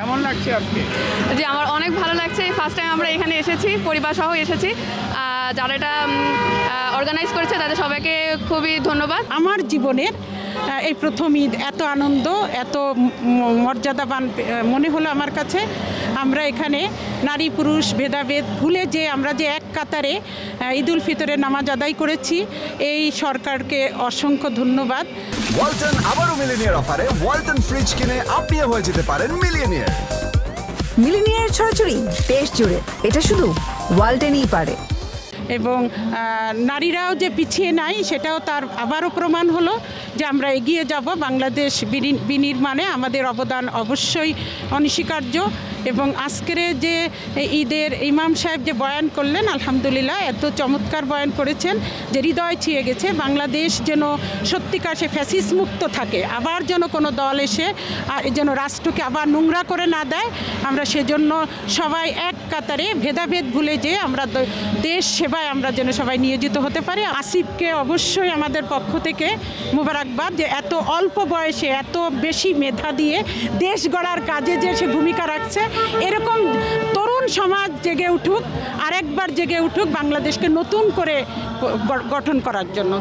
কেমন লাগছে আজকে? জি, আমার অনেক ভালো লাগছে। ফার্স্ট টাইম আমরা এখানে এসেছি, পরিবার সহ এসেছি। যারা এটা অর্গানাইজ করেছে তাদের সবাইকে খুবই ধন্যবাদ। আমার জীবনের এই প্রথম ঈদ, এত আনন্দ, এত মর্যাদাবান মনে হলো আমার কাছে। আমরা এখানে নারী পুরুষ ভেদাভেদ ভুলে যে আমরা যে এক কাতারে ঈদ উল ফিতরের নামাজ আদায় করেছি, এই সরকারকে অসংখ্য ধন্যবাদ। ওয়ালটন আবারও মিলিনিয়ার অফারে ওয়ালটন ফ্রিজ কিনে আপনিও হয়ে যেতে পারেন মিলিয়নিয়ার। মিলিনিয়ার ছড়াছড়ি দেশ জুড়ে, এটা শুধু ওয়ালটনই পারে। এবং নারীরাও যে পিছিয়ে নাই সেটাও তার আবারও প্রমাণ হলো যে আমরা এগিয়ে যাব। বাংলাদেশ বিনির্মাণে আমাদের অবদান অবশ্যই অনস্বীকার্য। এবং আজকের যে ঈদের ইমাম সাহেব যে বয়ান করলেন, আলহামদুলিল্লাহ এত চমৎকার বয়ান করেছেন যে হৃদয় ছুঁয়ে গেছে। বাংলাদেশ যেন সত্যিকার সে ফ্যাসিস্ট মুক্ত থাকে, আবার যেন কোনো দল এসে যেন রাষ্ট্রকে আবার নোংরা করে না দেয়। আমরা সেজন্য সবাই এক কাতারে ভেদাভেদ ভুলে যে আমরা দেশ সেবায় আমরা যেন সবাই নিয়োজিত হতে পারি। আসিফকে অবশ্যই আমাদের পক্ষ থেকে মোবারকবাদ যে এত অল্প বয়সে এত বেশি মেধা দিয়ে দেশ গড়ার কাজে যে সে ভূমিকা রাখছে। এরকম তরুণ সমাজ জেগে উঠুক, আরেকবার জেগে উঠুক বাংলাদেশকে নতুন করে গঠন করার জন্য।